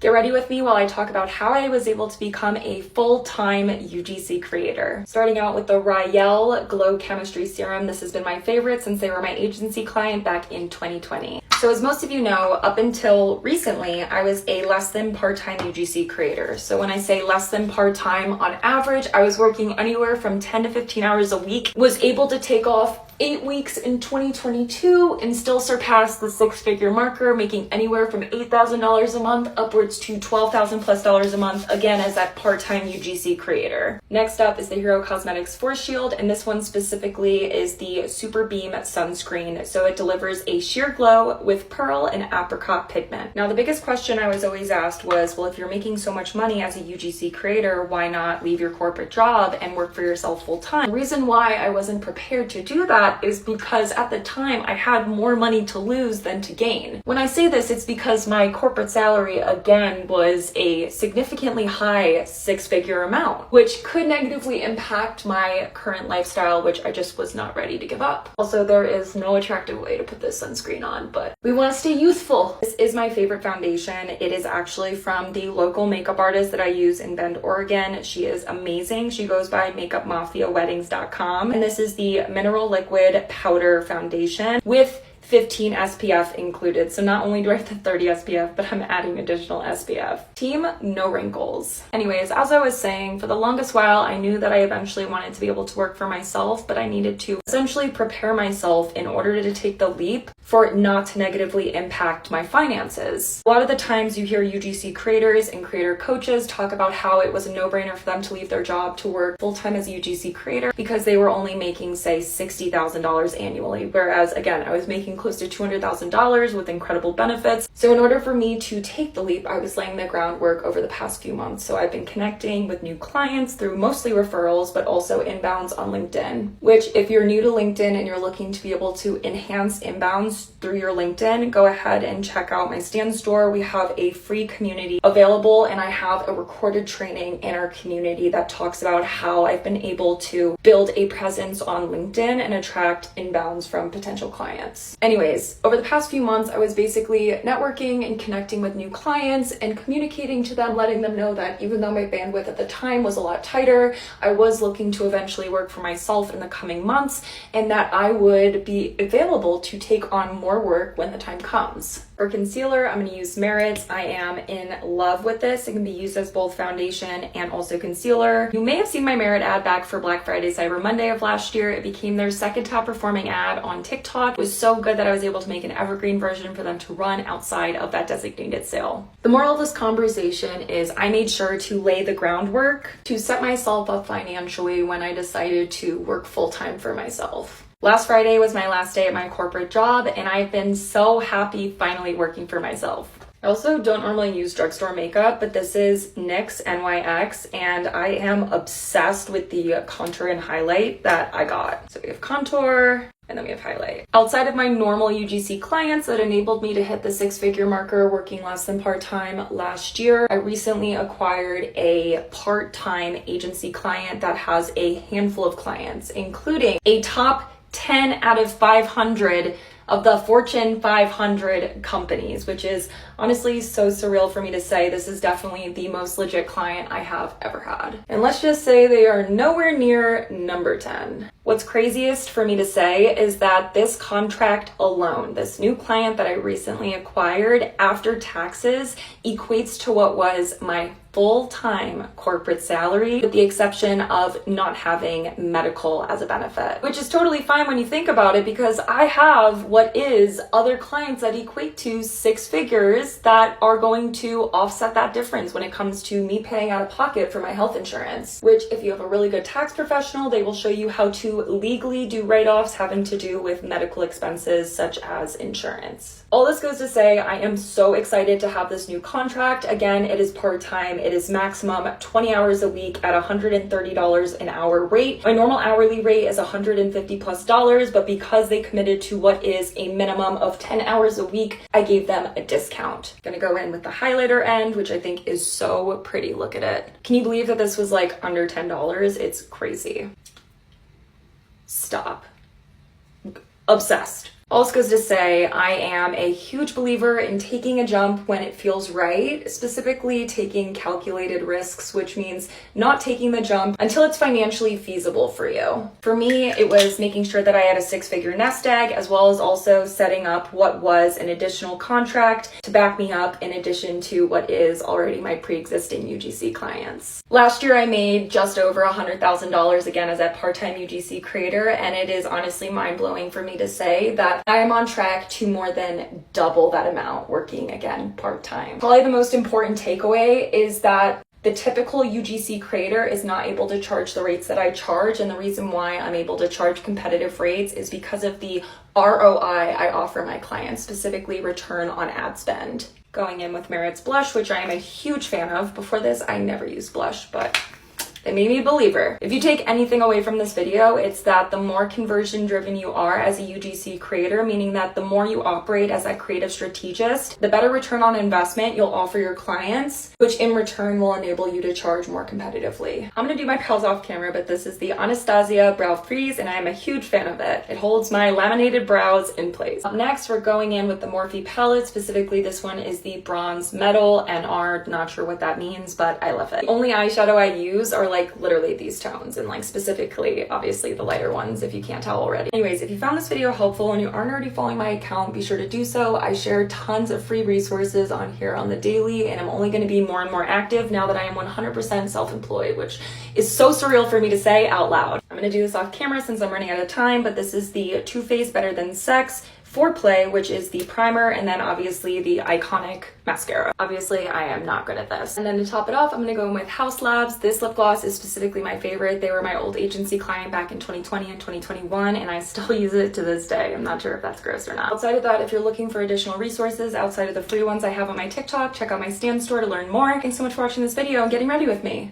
Get ready with me while I talk about how I was able to become a full-time UGC creator. Starting out with the Ryel Glow Chemistry Serum. This has been my favorite since they were my agency client back in 2020. So as most of you know, up until recently, I was a less than part-time UGC creator. So when I say less than part-time, on average, I was working anywhere from 10 to 15 hours a week, was able to take off 8 weeks in 2022 and still surpass the six-figure marker, making anywhere from $8,000 a month upwards to $12,000+ a month, again as that part-time UGC creator. Next up is the Hero Cosmetics Force Shield, and this one specifically is the Super Beam Sunscreen. So it delivers a sheer glow with pearl and apricot pigment. Now the biggest question I was always asked was, well, if you're making so much money as a UGC creator, why not leave your corporate job and work for yourself full-time? The reason why I wasn't prepared to do that is because at the time I had more money to lose than to gain. When I say this, it's because my corporate salary again was a significantly high six-figure amount, which could negatively impact my current lifestyle, which I just was not ready to give up. Also, there is no attractive way to put this sunscreen on, but we want to stay youthful. This is my favorite foundation. It is actually from the local makeup artist that I use in Bend, Oregon. She is amazing. She goes by makeupmafiaweddings.com, and this is the Mineral Liquid Powder Foundation with 15 SPF included. So not only do I have the 30 SPF, but I'm adding additional SPF. Team no wrinkles. Anyways, as I was saying, for the longest while, I knew that I eventually wanted to be able to work for myself, but I needed to essentially prepare myself in order to take the leap for it not to negatively impact my finances. A lot of the times you hear UGC creators and creator coaches talk about how it was a no-brainer for them to leave their job to work full-time as a UGC creator because they were only making, say, $60,000 annually. Whereas, again, I was making close to $200,000 with incredible benefits. So in order for me to take the leap, I was laying the groundwork over the past few months. So I've been connecting with new clients through mostly referrals, but also inbounds on LinkedIn, which if you're new to LinkedIn and you're looking to be able to enhance inbounds through your LinkedIn, go ahead and check out my Stan Store. We have a free community available, and I have a recorded training in our community that talks about how I've been able to build a presence on LinkedIn and attract inbounds from potential clients. Anyways, over the past few months, I was basically networking and connecting with new clients and communicating to them, letting them know that even though my bandwidth at the time was a lot tighter, I was looking to eventually work for myself in the coming months, and that I would be available to take on more work when the time comes. For concealer, I'm going to use Merit's. I am in love with this. It can be used as both foundation and also concealer. You may have seen my Merit ad back for Black Friday, Cyber Monday of last year. It became their second top performing ad on TikTok. It was so good that I was able to make an evergreen version for them to run outside of that designated sale. The moral of this conversation is I made sure to lay the groundwork to set myself up financially when I decided to work full-time for myself. Last Friday was my last day at my corporate job, and I've been so happy finally working for myself. I also don't normally use drugstore makeup, but this is NYX NYX, and I am obsessed with the contour and highlight that I got. So we have contour, and then we have highlight. Outside of my normal UGC clients that enabled me to hit the six-figure marker working less than part-time last year, I recently acquired a part-time agency client that has a handful of clients, including a top 10 out of 500 of the Fortune 500 companies, which is honestly so surreal for me to say. This is definitely the most legit client I have ever had. And let's just say they are nowhere near number 10. What's craziest for me to say is that this contract alone, this new client that I recently acquired after taxes, equates to what was my full-time corporate salary, with the exception of not having medical as a benefit, which is totally fine when you think about it, because I have what is other clients that equate to six figures that are going to offset that difference when it comes to me paying out of pocket for my health insurance, which if you have a really good tax professional, they will show you how to legally do write-offs having to do with medical expenses such as insurance. All this goes to say, I am so excited to have this new contract. Again, it is part-time. It is maximum 20 hours a week at $130 an hour rate. My normal hourly rate is $150+, but because they committed to what is a minimum of 10 hours a week, I gave them a discount. Gonna go in with the highlighter end, which I think is so pretty. Look at it. Can you believe that this was like under $10? It's crazy. Stop. Obsessed. All this goes to say, I am a huge believer in taking a jump when it feels right, specifically taking calculated risks, which means not taking the jump until it's financially feasible for you. For me, it was making sure that I had a 6-figure nest egg, as well as also setting up what was an additional contract to back me up in addition to what is already my pre-existing UGC clients. Last year, I made just over $100,000 again as a part-time UGC creator, and it is honestly mind-blowing for me to say that I am on track to more than double that amount working again part-time. Probably the most important takeaway is that the typical UGC creator is not able to charge the rates that I charge, and the reason why I'm able to charge competitive rates is because of the ROI I offer my clients, specifically return on ad spend. Going in with Merit's Blush, which I am a huge fan of. Before this, I never used blush, but they made me a believer. If you take anything away from this video, it's that the more conversion driven you are as a UGC creator, meaning that the more you operate as a creative strategist, the better return on investment you'll offer your clients, which in return will enable you to charge more competitively. I'm gonna do my brows off camera, but this is the Anastasia Brow Freeze, and I am a huge fan of it. It holds my laminated brows in place. Up next, we're going in with the Morphe palette. Specifically, this one is the Bronze Metal NR. Not sure what that means, but I love it. The only eyeshadow I use are like literally these tones, and like specifically obviously the lighter ones if you can't tell already. Anyways, if you found this video helpful and you aren't already following my account, be sure to do so. I share tons of free resources on here on the daily, and I'm only going to be more and more active now that I am 100% self-employed, which is so surreal for me to say out loud. I'm going to do this off camera since I'm running out of time, but this is the Too Faced Better Than Sex Foreplay, which is the primer, and then obviously the iconic mascara. Obviously, I am not good at this. And then to top it off, I'm gonna go in with Haus Labs. This lip gloss is specifically my favorite. They were my old agency client back in 2020 and 2021, and I still use it to this day. I'm not sure if that's gross or not. Outside of that, if you're looking for additional resources outside of the free ones I have on my TikTok, check out my Stan store to learn more. Thanks so much for watching this video and getting ready with me.